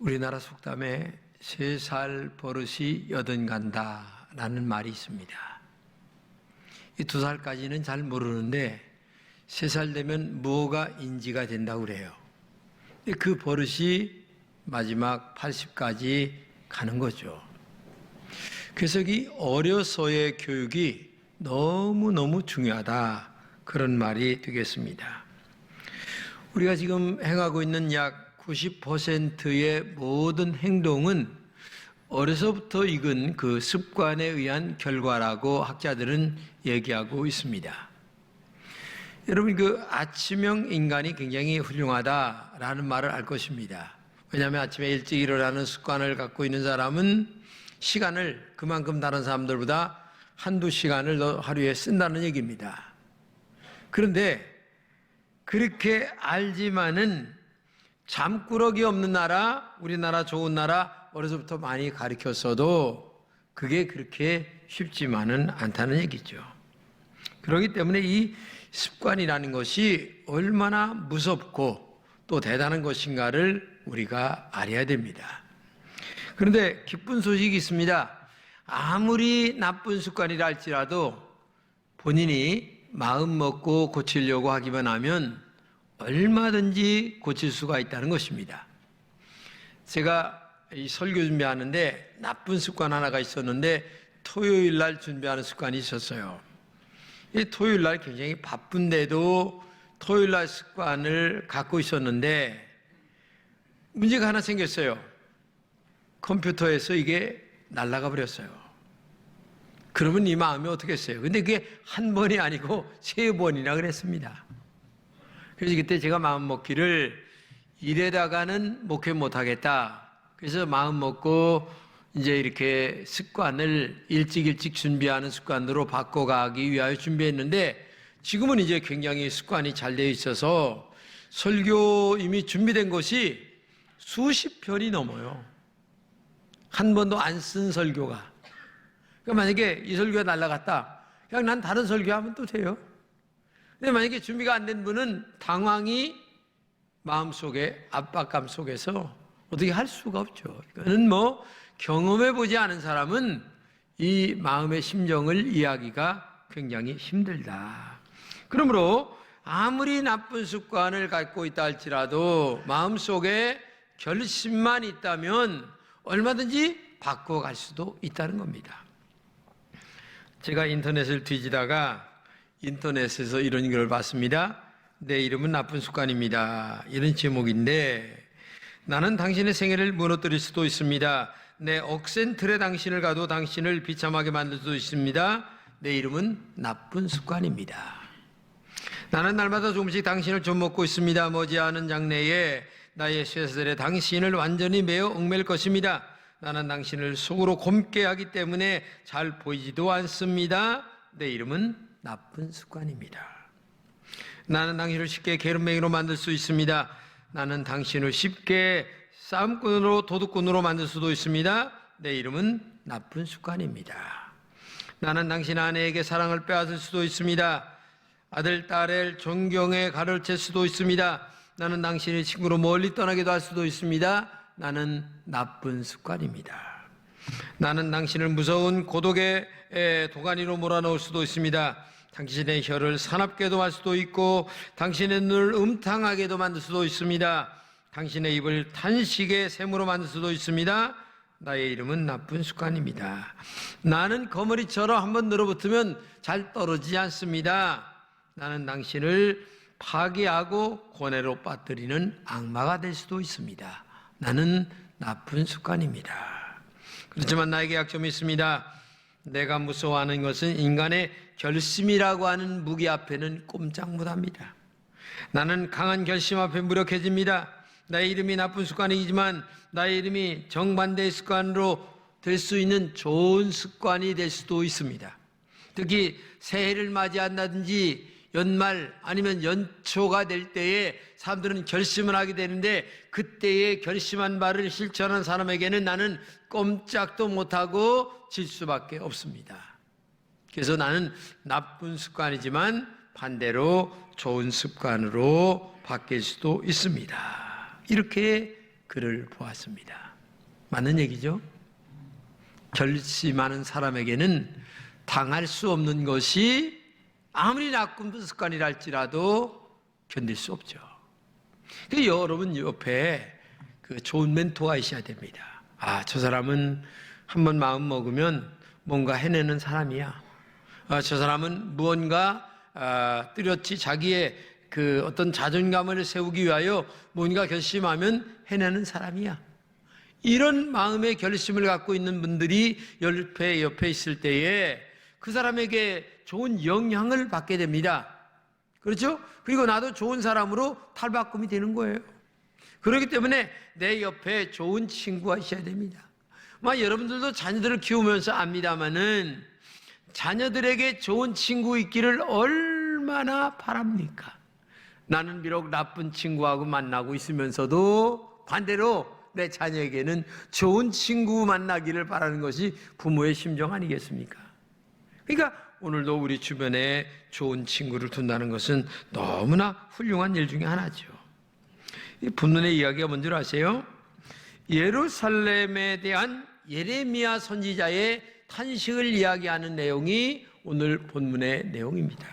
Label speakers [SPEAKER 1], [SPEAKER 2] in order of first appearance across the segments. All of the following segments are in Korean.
[SPEAKER 1] 우리나라 속담에 3살 버릇이 여든 간다라는 말이 있습니다. 이 2살까지는 잘 모르는데 3살 되면 뭐가 인지가 된다고 그래요. 그 버릇이 마지막 80까지 가는 거죠. 그래서 이 어려서의 교육이 너무너무 중요하다, 그런 말이 되겠습니다. 우리가 지금 행하고 있는 약 90%의 모든 행동은 어려서부터 익은 그 습관에 의한 결과라고 학자들은 얘기하고 있습니다. 여러분, 그 아침형 인간이 굉장히 훌륭하다라는 말을 알 것입니다. 왜냐하면 아침에 일찍 일어나는 습관을 갖고 있는 사람은 시간을 그만큼 다른 사람들보다 한두 시간을 더 하루에 쓴다는 얘기입니다. 그런데 그렇게 알지만은 잠꾸러기 없는 나라, 우리나라 좋은 나라 어려서부터 많이 가르쳤어도 그게 그렇게 쉽지만은 않다는 얘기죠. 그렇기 때문에 이 습관이라는 것이 얼마나 무섭고 또 대단한 것인가를 우리가 알아야 됩니다. 그런데 기쁜 소식이 있습니다. 아무리 나쁜 습관이라 할지라도 본인이 마음 먹고 고치려고 하기만 하면 얼마든지 고칠 수가 있다는 것입니다. 제가 이 설교 준비하는데 나쁜 습관 하나가 있었는데 토요일 날 준비하는 습관이 있었어요. 이 토요일 날 굉장히 바쁜데도 토요일 날 습관을 갖고 있었는데 문제가 하나 생겼어요. 컴퓨터에서 이게 날아가 버렸어요. 그러면 이 마음이 어떻게 했어요? 근데 그게 한 번이 아니고 3번이나 그랬습니다. 그래서 그때 제가 마음 먹기를 이래다가는 목회 못하겠다. 그래서 마음 먹고 이제 이렇게 습관을 일찍 준비하는 습관으로 바꿔가기 위하여 준비했는데 지금은 이제 굉장히 습관이 잘 되어 있어서 설교 이미 준비된 것이 수십 편이 넘어요. 한 번도 안 쓴 설교가. 그러니까 만약에 이 설교가 날아갔다, 그냥 난 다른 설교하면 또 돼요. 근데 만약에 준비가 안 된 분은 당황이 마음속에 압박감 속에서 어떻게 할 수가 없죠. 이거는 뭐 경험해 보지 않은 사람은 이 마음의 심정을 이해하기가 굉장히 힘들다. 그러므로 아무리 나쁜 습관을 갖고 있다 할지라도 마음속에 결심만 있다면 얼마든지 바꿔갈 수도 있다는 겁니다. 제가 인터넷을 뒤지다가 인터넷에서 이런 걸 봤습니다. 내 이름은 나쁜 습관입니다. 이런 제목인데, 나는 당신의 생애를 무너뜨릴 수도 있습니다. 내 억센 틀에 당신을 가도 당신을 비참하게 만들 수도 있습니다. 내 이름은 나쁜 습관입니다. 나는 날마다 조금씩 당신을 좀먹고 있습니다. 머지않은 장래에 나의 쇠살에 당신을 완전히 메어 얽맬 것입니다. 나는 당신을 속으로 곰게 하기 때문에 잘 보이지도 않습니다. 내 이름은 나쁜 습관입니다. 나는 당신을 쉽게 게으름맹이로 만들 수 있습니다. 나는 당신을 쉽게 싸움꾼으로 도둑꾼으로 만들 수도 있습니다. 내 이름은 나쁜 습관입니다. 나는 당신 아내에게 사랑을 빼앗을 수도 있습니다. 아들, 딸을 존경에 가르칠 수도 있습니다. 나는 당신의 친구로 멀리 떠나기도 할 수도 있습니다. 나는 나쁜 습관입니다. 나는 당신을 무서운 고독의 도가니로 몰아넣을 수도 있습니다. 당신의 혀를 사납게도 할 수도 있고 당신의 눈을 음탕하게도 만들 수도 있습니다. 당신의 입을 탄식의 샘으로 만들 수도 있습니다. 나의 이름은 나쁜 습관입니다. 나는 거머리처럼 한번 늘어붙으면 잘 떨어지지 않습니다. 나는 당신을 파괴하고 고뇌로 빠뜨리는 악마가 될 수도 있습니다. 나는 나쁜 습관입니다. 그렇지만 나에게 약점이 있습니다. 내가 무서워하는 것은 인간의 결심이라고 하는 무기 앞에는 꼼짝 못합니다. 나는 강한 결심 앞에 무력해집니다. 나의 이름이 나쁜 습관이지만 나의 이름이 정반대의 습관으로 될 수 있는 좋은 습관이 될 수도 있습니다. 특히 새해를 맞이한다든지 연말 아니면 연초가 될 때에 사람들은 결심을 하게 되는데 그때에 결심한 바를 실천한 사람에게는 나는 꼼짝도 못하고 질 수밖에 없습니다. 그래서 나는 나쁜 습관이지만 반대로 좋은 습관으로 바뀔 수도 있습니다. 이렇게 그를 보았습니다. 맞는 얘기죠? 결심하는 사람에게는 당할 수 없는 것이 아무리 나쁜 습관이랄지라도 견딜 수 없죠. 여러분 옆에 그 좋은 멘토가 있어야 됩니다. 저 사람은 한번 마음 먹으면 뭔가 해내는 사람이야. 저 사람은 무언가 뚜렷이 자기의 그 어떤 자존감을 세우기 위하여 뭔가 결심하면 해내는 사람이야. 이런 마음의 결심을 갖고 있는 분들이 옆에 있을 때에 그 사람에게 좋은 영향을 받게 됩니다. 그렇죠? 그리고 나도 좋은 사람으로 탈바꿈이 되는 거예요. 그렇기 때문에 내 옆에 좋은 친구가 있어야 됩니다. 여러분들도 자녀들을 키우면서 압니다마는 자녀들에게 좋은 친구 있기를 얼마나 바랍니까? 나는 비록 나쁜 친구하고 만나고 있으면서도 반대로 내 자녀에게는 좋은 친구 만나기를 바라는 것이 부모의 심정 아니겠습니까? 그러니까 오늘도 우리 주변에 좋은 친구를 둔다는 것은 너무나 훌륭한 일 중에 하나죠. 이 본문의 이야기가 뭔지 아세요? 예루살렘에 대한 예레미야 선지자의 탄식을 이야기하는 내용이 오늘 본문의 내용입니다.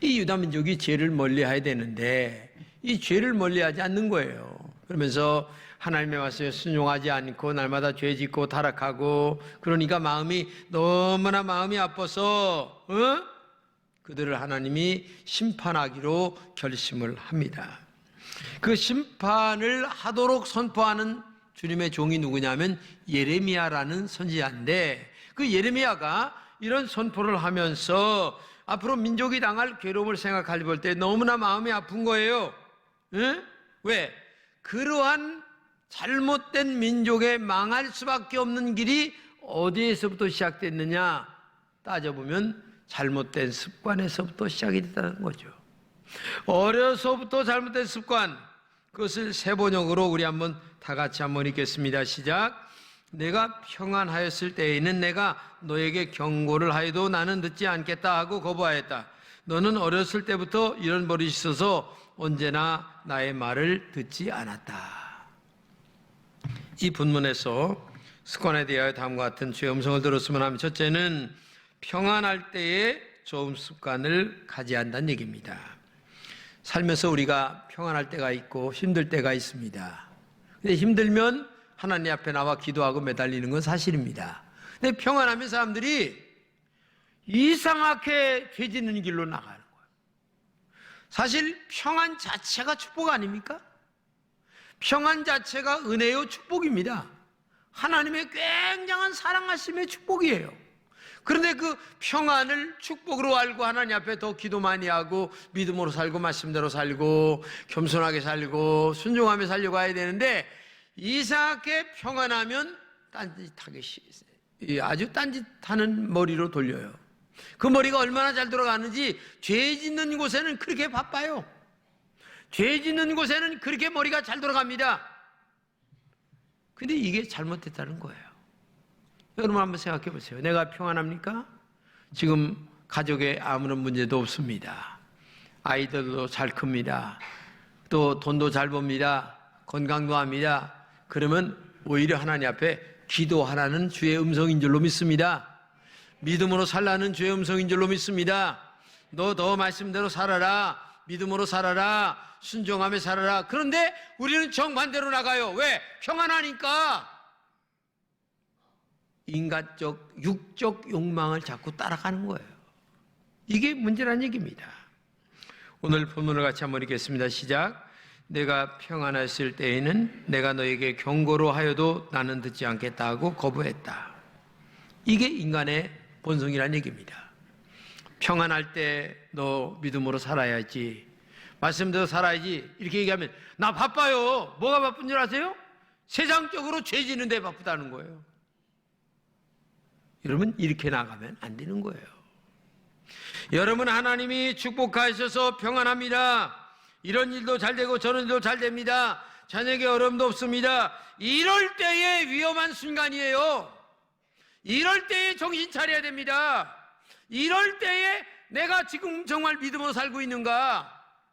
[SPEAKER 1] 이 유다 민족이 죄를 멀리해야 되는데 이 죄를 멀리하지 않는 거예요. 그러면서 하나님의 말씀에 순종하지 않고 날마다 죄 짓고 타락하고 그러니까 너무나 마음이 아파서 그들을 하나님이 심판하기로 결심을 합니다. 그 심판을 하도록 선포하는 주님의 종이 누구냐면 예레미야라는 선지자인데 그 예레미야가 이런 선포를 하면서 앞으로 민족이 당할 괴로움을 생각할 때 너무나 마음이 아픈 거예요. 왜? 그러한 잘못된 민족에 망할 수밖에 없는 길이 어디에서부터 시작됐느냐 따져보면 잘못된 습관에서부터 시작이 됐다는 거죠. 어려서부터 잘못된 습관, 그것을 세 번역으로 우리 다 같이 한번 읽겠습니다. 시작. 내가 평안하였을 때에는 내가 너에게 경고를 하여도 나는 듣지 않겠다 하고 거부하였다. 너는 어렸을 때부터 이런 버릇이 있어서 언제나 나의 말을 듣지 않았다. 이 본문에서 습관에 대하여 다음과 같은 주의 음성을 들었으면 하면 첫째는 평안할 때에 좋은 습관을 가져야 한다는 얘기입니다. 살면서 우리가 평안할 때가 있고 힘들 때가 있습니다. 근데 힘들면 하나님 앞에 나와 기도하고 매달리는 건 사실입니다. 근데 평안하면 사람들이 이상하게 죄 짓는 길로 나가는 거예요. 사실 평안 자체가 축복 아닙니까? 평안 자체가 은혜요 축복입니다. 하나님의 굉장한 사랑하심의 축복이에요. 그런데 그 평안을 축복으로 알고 하나님 앞에 더 기도 많이 하고 믿음으로 살고 말씀대로 살고 겸손하게 살고 순종하며 살려고 해야 되는데 이상하게 평안하면 아주 딴짓하는 머리로 돌려요. 그 머리가 얼마나 잘 돌아가는지 죄 짓는 곳에는 그렇게 바빠요. 죄 짓는 곳에는 그렇게 머리가 잘 돌아갑니다. 근데 이게 잘못됐다는 거예요. 여러분 한번 생각해 보세요. 내가 평안합니까? 지금 가족에 아무런 문제도 없습니다. 아이들도 잘 큽니다. 또 돈도 잘 법니다. 건강도 합니다. 그러면 오히려 하나님 앞에 기도하라는 주의 음성인 줄로 믿습니다. 믿음으로 살라는 주의 음성인 줄로 믿습니다. 너 말씀대로 살아라. 믿음으로 살아라. 순종하며 살아라. 그런데 우리는 정반대로 나가요. 왜? 평안하니까. 인간적, 육적 욕망을 자꾸 따라가는 거예요. 이게 문제란 얘기입니다. 오늘 본문을 같이 한번 읽겠습니다. 시작. 내가 평안했을 때에는 내가 너에게 경고로 하여도 나는 듣지 않겠다 하고 거부했다. 이게 인간의 본성이란 얘기입니다. 평안할 때 너 믿음으로 살아야지. 말씀대로 살아야지. 이렇게 얘기하면 나 바빠요. 뭐가 바쁜 줄 아세요? 세상적으로 죄 지는 데 바쁘다는 거예요. 여러분 이렇게 나가면 안 되는 거예요. 여러분 하나님이 축복하셔서 평안합니다. 이런 일도 잘 되고 저런 일도 잘 됩니다. 자녀에게 어려움도 없습니다. 이럴 때의 위험한 순간이에요. 이럴 때에 정신 차려야 됩니다. 이럴 때에 내가 지금 정말 믿음으로 살고 있는가?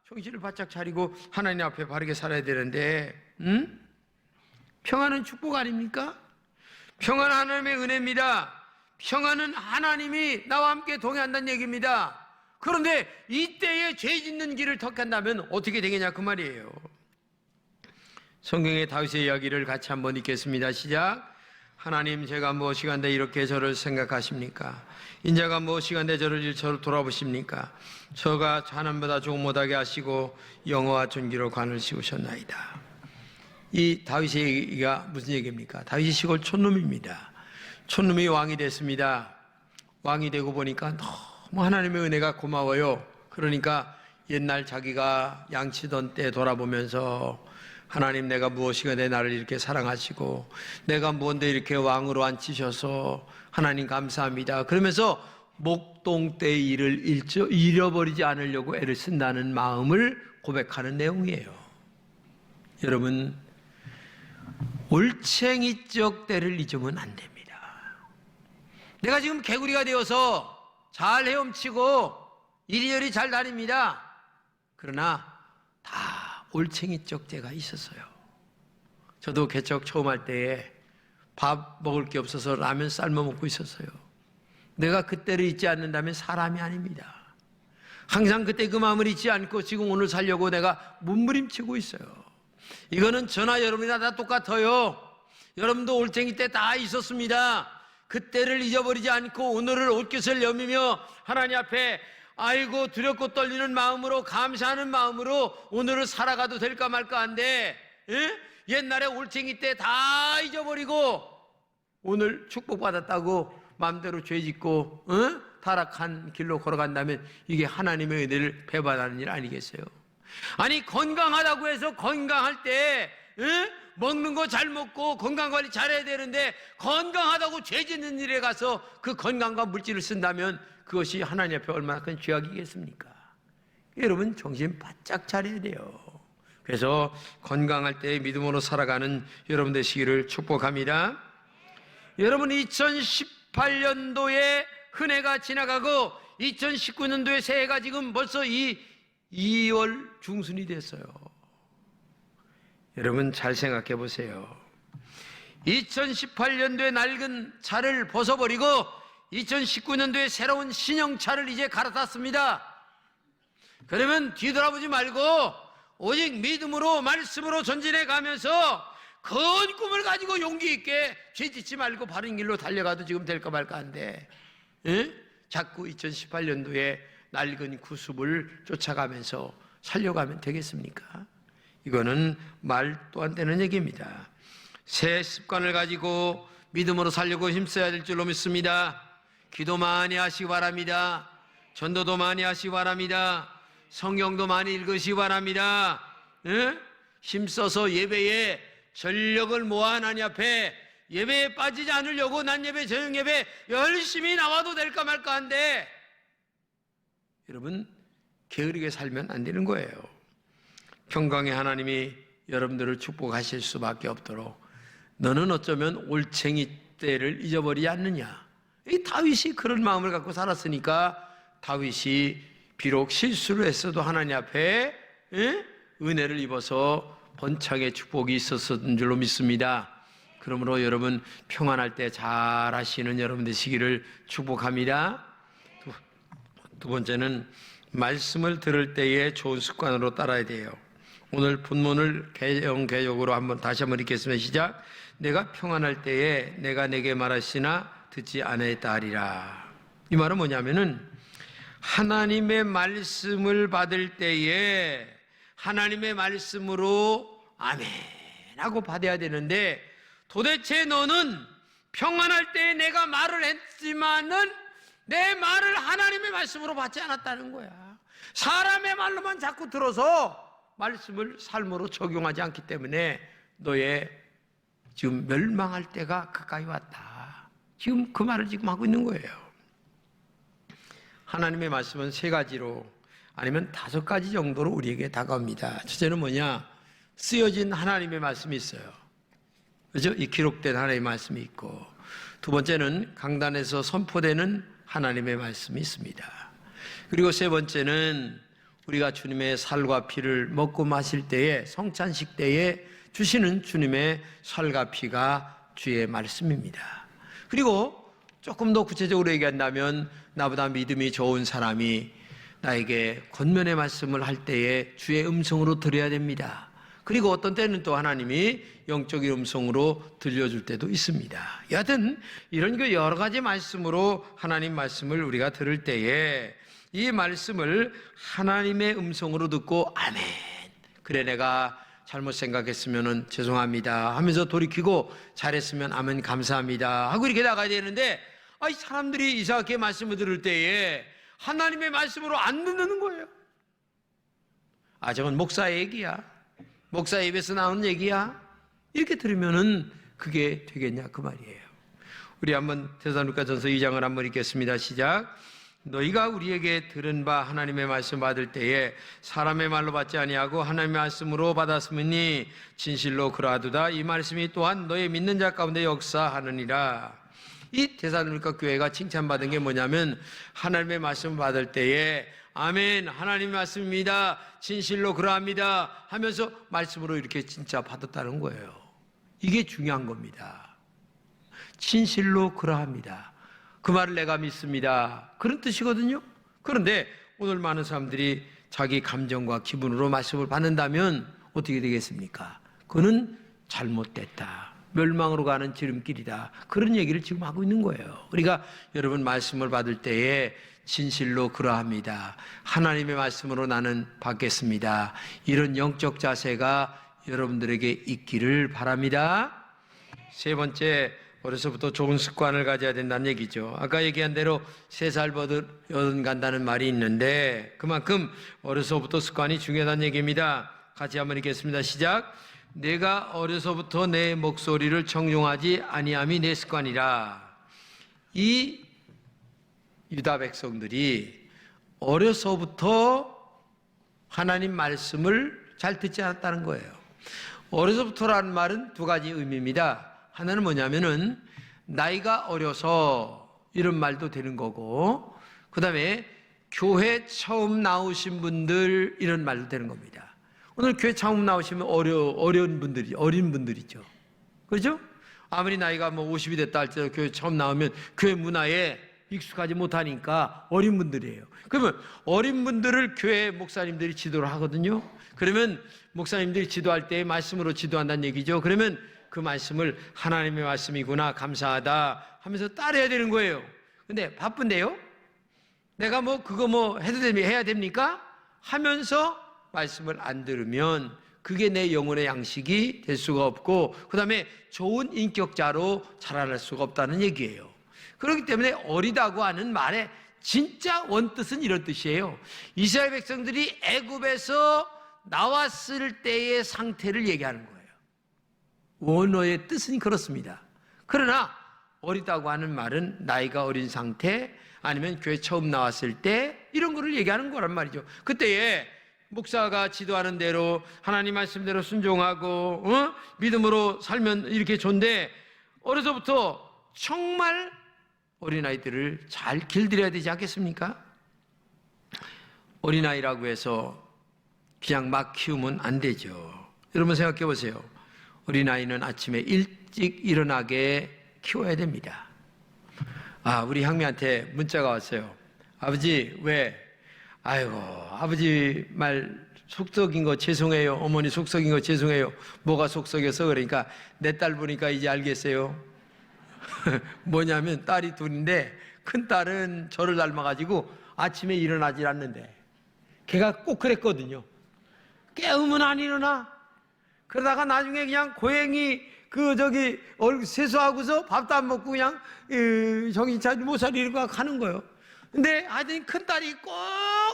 [SPEAKER 1] 정신을 바짝 차리고 하나님 앞에 바르게 살아야 되는데, 평안은 축복 아닙니까? 평안은 하나님의 은혜입니다. 평안은 하나님이 나와 함께 동행한다는 얘기입니다. 그런데 이때에 죄 짓는 길을 택한다면 어떻게 되겠냐 그 말이에요. 성경의 다윗의 이야기를 같이 한번 읽겠습니다. 시작. 하나님, 제가 무엇이간데 이렇게 저를 생각하십니까? 인자가 무엇이간데 저를 돌아보십니까? 저가 하나님보다 조금 못하게 하시고 영어와 존귀로 관을 씌우셨나이다. 이 다윗의 얘기가 무슨 얘기입니까? 다윗이 시골 촌놈입니다. 촌놈이 왕이 됐습니다. 왕이 되고 보니까 너무 하나님의 은혜가 고마워요. 그러니까 옛날 자기가 양치던 때 돌아보면서 하나님, 내가 무엇이간데 나를 이렇게 사랑하시고 내가 뭔데 이렇게 왕으로 앉히셔서 하나님 감사합니다. 그러면서 목동 때의 일을 잃어버리지 않으려고 애를 쓴다는 마음을 고백하는 내용이에요. 여러분, 올챙이적 때를 잊으면 안 됩니다. 내가 지금 개구리가 되어서 잘 헤엄치고 이리저리 잘 다닙니다. 그러나 다 올챙이적 때가 있었어요. 저도 개척 처음 할 때에 밥 먹을 게 없어서 라면 삶아 먹고 있었어요. 내가 그때를 잊지 않는다면 사람이 아닙니다. 항상 그때 그 마음을 잊지 않고 지금 오늘 살려고 내가 몸부림치고 있어요. 이거는 저나 여러분이나 다 똑같아요. 여러분도 올챙이 때 다 있었습니다. 그때를 잊어버리지 않고 오늘을 옷깃을 여미며 하나님 앞에 아이고 두렵고 떨리는 마음으로, 감사하는 마음으로 오늘을 살아가도 될까 말까 한데, 옛날에 올챙이 때 다 잊어버리고 오늘 축복받았다고 마음대로 죄짓고 타락한 길로 걸어간다면 이게 하나님의 은혜를 배반하는 일 아니겠어요? 아니, 건강하다고 해서 건강할 때 먹는 거 잘 먹고 건강관리 잘해야 되는데 건강하다고 죄짓는 일에 가서 그 건강과 물질을 쓴다면 그것이 하나님 앞에 얼마나 큰 죄악이겠습니까? 여러분, 정신 바짝 차려야 돼요. 그래서 건강할 때 믿음으로 살아가는 여러분 되시기를 축복합니다. 여러분, 2018년도에 한 해가 지나가고 2019년도의 새해가 지금 벌써 2월 중순이 됐어요. 여러분, 잘 생각해 보세요. 2018년도에 낡은 차를 벗어버리고 2019년도에 새로운 신형차를 이제 갈아탔습니다. 그러면 뒤돌아보지 말고 오직 믿음으로, 말씀으로 전진해 가면서 큰 꿈을 가지고 용기 있게 죄짓지 말고 바른 길로 달려가도 지금 될까 말까 한데, 자꾸 2018년도에 낡은 구습을 쫓아가면서 살려가면 되겠습니까? 이거는 말도 안 되는 얘기입니다. 새 습관을 가지고 믿음으로 살려고 힘써야 될 줄로 믿습니다. 기도 많이 하시기 바랍니다. 전도도 많이 하시기 바랍니다. 성경도 많이 읽으시기 바랍니다. 힘써서 예배에 전력을 모아 하나님 앞에 예배에 빠지지 않으려고 난 예배, 저녁 예배 열심히 나와도 될까 말까 한데, 여러분, 게으르게 살면 안 되는 거예요. 평강의 하나님이 여러분들을 축복하실 수밖에 없도록 너는 어쩌면 올챙이 때를 잊어버리지 않느냐. 이 다윗이 그런 마음을 갖고 살았으니까 다윗이 비록 실수를 했어도 하나님 앞에 은혜를 입어서 번창의 축복이 있었던 줄로 믿습니다. 그러므로 여러분, 평안할 때 잘 하시는 여러분 되시기를 축복합니다. 두 번째는 말씀을 들을 때에 좋은 습관으로 따라야 돼요. 오늘 본문을 개역으로 다시 한번 읽겠습니다. 시작. 내가 평안할 때에 내가 내게 말하시나 듣지 아니하였다 하리라. 이 말은 뭐냐면은 하나님의 말씀을 받을 때에 하나님의 말씀으로 아멘 하고 받아야 되는데, 도대체 너는 평안할 때에 내가 말을 했지만은 내 말을 하나님의 말씀으로 받지 않았다는 거야. 사람의 말로만 자꾸 들어서 말씀을 삶으로 적용하지 않기 때문에 너의 지금 멸망할 때가 가까이 왔다. 지금 그 말을 지금 하고 있는 거예요. 하나님의 말씀은 3가지로 아니면 5가지 정도로 우리에게 다가옵니다. 첫째는 뭐냐? 쓰여진 하나님의 말씀이 있어요. 그렇죠? 이 기록된 하나님의 말씀이 있고, 두 번째는 강단에서 선포되는 하나님의 말씀이 있습니다. 그리고 세 번째는 우리가 주님의 살과 피를 먹고 마실 때에, 성찬식 때에 주시는 주님의 살과 피가 주의 말씀입니다. 그리고 조금 더 구체적으로 얘기한다면 나보다 믿음이 좋은 사람이 나에게 권면의 말씀을 할 때에 주의 음성으로 들어야 됩니다. 그리고 어떤 때는 또 하나님이 영적인 음성으로 들려줄 때도 있습니다. 여하튼 이런 여러 가지 말씀으로 하나님 말씀을 우리가 들을 때에 이 말씀을 하나님의 음성으로 듣고 아멘, 그래 내가 잘못 생각했으면 죄송합니다 하면서 돌이키고 잘했으면 아멘 감사합니다 하고 이렇게 나가야 되는데, 이 사람들이 이상하게 말씀을 들을 때에 하나님의 말씀으로 안 듣는 거예요. 저건 목사의 얘기야, 목사 입에서 나오는 얘기야, 이렇게 들으면은 그게 되겠냐 그 말이에요. 우리 한번 데살로니가전서 2장을 한번 읽겠습니다. 시작. 너희가 우리에게 들은 바 하나님의 말씀 받을 때에 사람의 말로 받지 아니하고 하나님의 말씀으로 받았으니 진실로 그러하도다. 이 말씀이 또한 너희 믿는 자 가운데 역사하느니라. 이 데살로니가 교회가 칭찬받은 게 뭐냐면 하나님의 말씀을 받을 때에 아멘, 하나님의 말씀입니다, 진실로 그러합니다 하면서 말씀으로 이렇게 진짜 받았다는 거예요. 이게 중요한 겁니다. 진실로 그러합니다, 그 말을 내가 믿습니다, 그런 뜻이거든요. 그런데 오늘 많은 사람들이 자기 감정과 기분으로 말씀을 받는다면 어떻게 되겠습니까? 그거는 잘못됐다, 멸망으로 가는 지름길이다, 그런 얘기를 지금 하고 있는 거예요. 우리가 여러분 말씀을 받을 때에 진실로 그러합니다, 하나님의 말씀으로 나는 받겠습니다, 이런 영적 자세가 여러분들에게 있기를 바랍니다. 세 번째, 어려서부터 좋은 습관을 가져야 된다는 얘기죠. 아까 얘기한 대로 3살 여든 간다는 말이 있는데 그만큼 어려서부터 습관이 중요하다는 얘기입니다. 같이 한번 읽겠습니다. 시작. 내가 어려서부터 내 목소리를 청종하지 아니함이 내 습관이라. 이 유다 백성들이 어려서부터 하나님 말씀을 잘 듣지 않았다는 거예요. 어려서부터라는 말은 두 가지 의미입니다. 하나는 뭐냐면은 나이가 어려서 이런 말도 되는 거고, 그 다음에 교회 처음 나오신 분들 이런 말도 되는 겁니다. 오늘 교회 처음 나오시면 어린 분들이죠. 그렇죠? 아무리 나이가 50이 됐다 할지라도 교회 처음 나오면 교회 문화에 익숙하지 못하니까 어린 분들이에요. 그러면 어린 분들을 교회 목사님들이 지도를 하거든요. 그러면 목사님들이 지도할 때 말씀으로 지도한다는 얘기죠. 그러면 그 말씀을 하나님의 말씀이구나, 감사하다 하면서 따라야 되는 거예요. 근데 바쁜데요? 내가 그거 해야 됩니까? 하면서 말씀을 안 들으면 그게 내 영혼의 양식이 될 수가 없고, 그 다음에 좋은 인격자로 자라날 수가 없다는 얘기예요. 그렇기 때문에 어리다고 하는 말의 진짜 원뜻은 이런 뜻이에요. 이스라엘 백성들이 애굽에서 나왔을 때의 상태를 얘기하는 거예요. 원어의 뜻은 그렇습니다. 그러나 어리다고 하는 말은 나이가 어린 상태, 아니면 교회 처음 나왔을 때 이런 거를 얘기하는 거란 말이죠. 그때에 목사가 지도하는 대로 하나님 말씀대로 순종하고 믿음으로 살면 이렇게 좋은데, 어려서부터 정말 어린아이들을 잘 길들여야 되지 않겠습니까? 어린아이라고 해서 그냥 막 키우면 안 되죠. 여러분 생각해 보세요. 어린아이는 아침에 일찍 일어나게 키워야 됩니다. 우리 향미한테 문자가 왔어요. 아버지, 왜? 아버지 말 속썩인 거 죄송해요. 어머니 속썩인 거 죄송해요. 뭐가 속썩여서? 그러니까 내 딸 보니까 이제 알겠어요. 뭐냐면 딸이 둘인데 큰 딸은 저를 닮아가지고 아침에 일어나질 않는데, 걔가 꼭 그랬거든요. 깨우면 안 일어나. 그러다가 나중에 그냥 고양이 세수하고서 밥도 안 먹고 그냥 정신 차리고 모서리 이러고 가는 거예요. 근데 하여튼 큰 딸이 꼭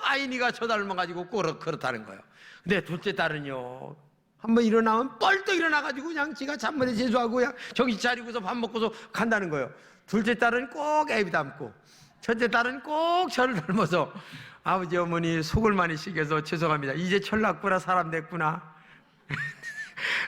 [SPEAKER 1] 아이니가 저 닮아가지고 꼭 그렇다는 거예요. 근데 둘째 딸은요, 한번 일어나면 뻘떡 일어나가지고 그냥 지가 잔머리 세수하고 그냥 정신 차리고서 밥 먹고서 간다는 거예요. 둘째 딸은 꼭 애비 닮고, 첫째 딸은 꼭 저를 닮아서 아버지 어머니 속을 많이 시켜서 죄송합니다. 이제 철났구나, 사람 됐구나.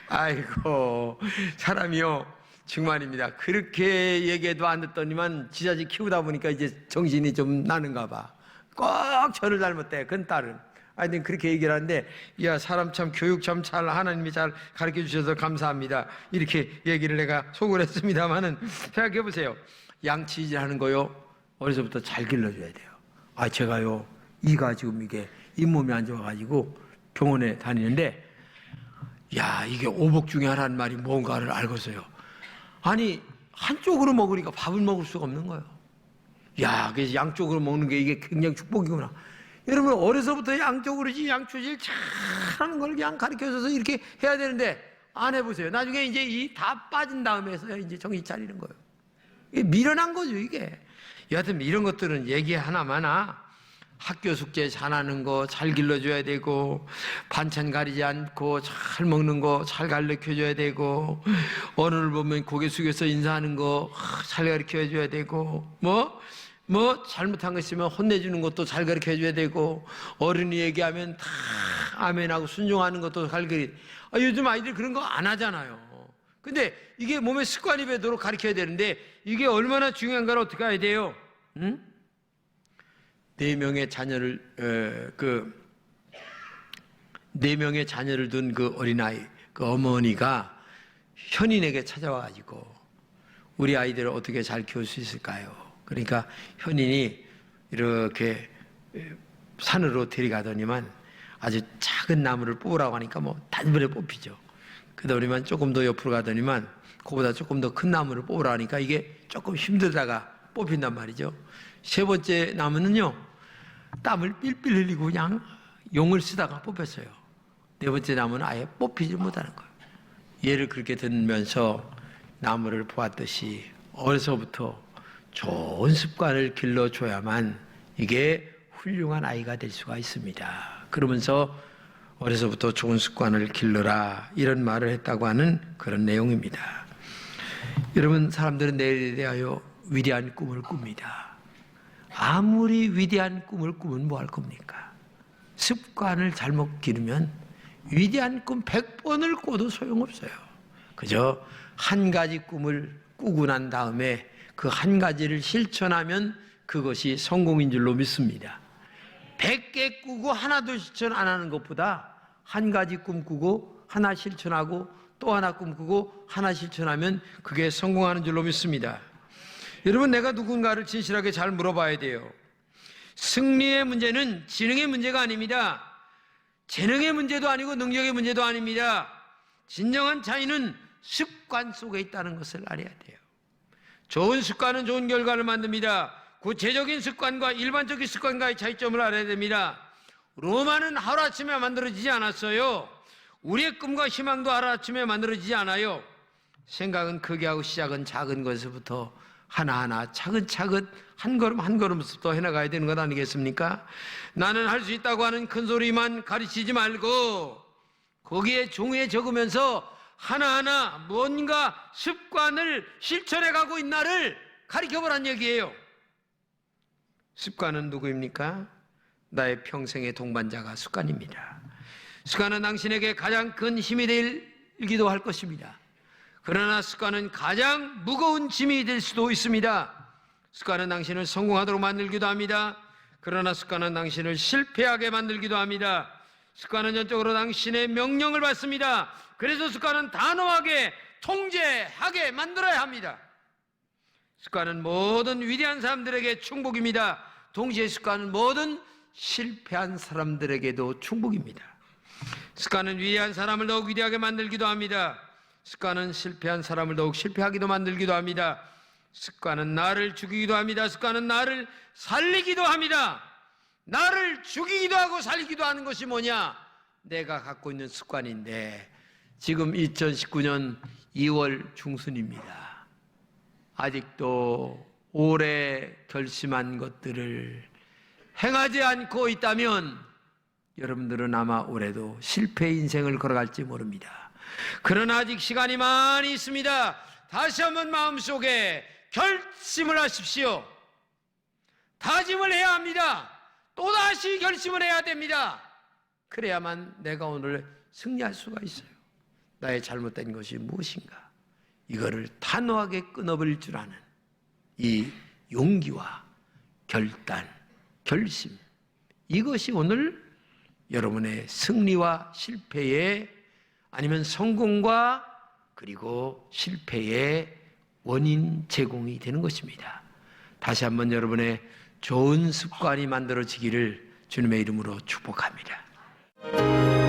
[SPEAKER 1] 아이고, 사람이요 정말입니다. 그렇게 얘기해도 안 듣더니만 지자지 키우다 보니까 이제 정신이 좀 나는가 봐. 꼭 저를 닮았대, 큰 딸은. 하여튼 그렇게 얘기를 하는데, 야, 사람 참 교육 참 잘 하나님이 잘 가르쳐 주셔서 감사합니다. 이렇게 얘기를 내가 속을 했습니다만은, 생각해 보세요. 양치질 하는 거요, 어려서부터 잘 길러줘야 돼요. 아, 제가요, 이가 지금 이게 잇몸이 안 좋아가지고 병원에 다니는데, 야, 이게 오복 중에 하나는 말이 뭔가를 알고서요. 아니, 한쪽으로 먹으니까 밥을 먹을 수가 없는 거예요. 야, 그래서 양쪽으로 먹는 게 이게 굉장히 축복이구나. 여러분, 어려서부터 양쪽으로 양초질 잘하는 걸 그냥 가르쳐줘서 이렇게 해야 되는데, 안 해보세요. 나중에 이제 이 다 빠진 다음에서야 이제 정신 차리는 거예요. 이게 미련한 거죠, 이게. 여하튼 이런 것들은 얘기 하나마나 학교 숙제 잘하는 거 잘 길러줘야 되고, 반찬 가리지 않고 잘 먹는 거 잘 가르쳐줘야 되고, 어른을 보면 고개 숙여서 인사하는 거 잘 가르쳐줘야 되고, 뭐 잘못한 거 있으면 혼내주는 것도 잘 가르쳐줘야 되고, 어른이 얘기하면 다 아멘하고 순종하는 것도 잘 요즘 아이들 그런 거 안 하잖아요. 근데 이게 몸에 습관이 되도록 가르쳐야 되는데, 이게 얼마나 중요한가를 어떻게 해야 돼요? 응? 4명의 자녀를 4명의 자녀를 둔 그 어린아이, 그 어머니가 현인에게 찾아와가지고 우리 아이들을 어떻게 잘 키울 수 있을까요? 그러니까 현인이 이렇게 산으로 데려가더니만 아주 작은 나무를 뽑으라고 하니까 뭐 단번에 뽑히죠. 그러더니만 조금 더 옆으로 가더니만 그보다 조금 더 큰 나무를 뽑으라고 하니까 이게 조금 힘들다가 뽑힌단 말이죠. 3번째 나무는요, 땀을 삘삘 흘리고 그냥 용을 쓰다가 뽑혔어요. 4번째 나무는 아예 뽑히지 못하는 거예요. 얘를 그렇게 들면서 나무를 보았듯이 어려서부터 좋은 습관을 길러줘야만 이게 훌륭한 아이가 될 수가 있습니다. 그러면서 어려서부터 좋은 습관을 길러라, 이런 말을 했다고 하는 그런 내용입니다. 여러분, 사람들은 내일에 대하여 위대한 꿈을 꿉니다. 아무리 위대한 꿈을 꾸면 뭐 할 겁니까? 습관을 잘못 기르면 위대한 꿈 100번을 꿔도 소용없어요. 그저 한 가지 꿈을 꾸고 난 다음에 그 한 가지를 실천하면 그것이 성공인 줄로 믿습니다. 100개 꾸고 하나도 실천 안 하는 것보다 한 가지 꿈 꾸고 하나 실천하고 또 하나 꿈 꾸고 하나 실천하면 그게 성공하는 줄로 믿습니다. 여러분, 내가 누군가를 진실하게 잘 물어봐야 돼요. 승리의 문제는 지능의 문제가 아닙니다. 재능의 문제도 아니고 능력의 문제도 아닙니다. 진정한 차이는 습관 속에 있다는 것을 알아야 돼요. 좋은 습관은 좋은 결과를 만듭니다. 구체적인 습관과 일반적인 습관과의 차이점을 알아야 됩니다. 로마는 하루아침에 만들어지지 않았어요. 우리의 꿈과 희망도 하루아침에 만들어지지 않아요. 생각은 크게 하고 시작은 작은 것부터 하나하나 차근차근 한 걸음 한 걸음부터 해나가야 되는 것 아니겠습니까? 나는 할 수 있다고 하는 큰 소리만 가르치지 말고 거기에 종이에 적으면서 하나하나 뭔가 습관을 실천해 가고 있나를 가르쳐보란 얘기예요. 습관은 누구입니까? 나의 평생의 동반자가 습관입니다. 습관은 당신에게 가장 큰 힘이 되기도 할 것입니다. 그러나 습관은 가장 무거운 짐이 될 수도 있습니다. 습관은 당신을 성공하도록 만들기도 합니다. 그러나 습관은 당신을 실패하게 만들기도 합니다. 습관은 전적으로 당신의 명령을 받습니다. 그래서 습관은 단호하게 통제하게 만들어야 합니다. 습관은 모든 위대한 사람들에게 축복입니다. 동시에 습관은 모든 실패한 사람들에게도 축복입니다. 습관은 위대한 사람을 더욱 위대하게 만들기도 합니다. 습관은 실패한 사람을 더욱 실패하기도 만들기도 합니다. 습관은 나를 죽이기도 합니다. 습관은 나를 살리기도 합니다. 나를 죽이기도 하고 살리기도 하는 것이 뭐냐? 내가 갖고 있는 습관인데 지금 2019년 2월 중순입니다. 아직도 오래 결심한 것들을 행하지 않고 있다면 여러분들은 아마 올해도 실패 인생을 걸어갈지 모릅니다. 그러나 아직 시간이 많이 있습니다. 다시 한번 마음속에 결심을 하십시오. 다짐을 해야 합니다. 또다시 결심을 해야 됩니다. 그래야만 내가 오늘 승리할 수가 있어요. 나의 잘못된 것이 무엇인가? 이거를 단호하게 끊어버릴 줄 아는 이 용기와 결단, 결심, 이것이 오늘 여러분의 승리와 실패의 아니면 성공과 그리고 실패의 원인 제공이 되는 것입니다. 다시 한번 여러분의 좋은 습관이 만들어지기를 주님의 이름으로 축복합니다.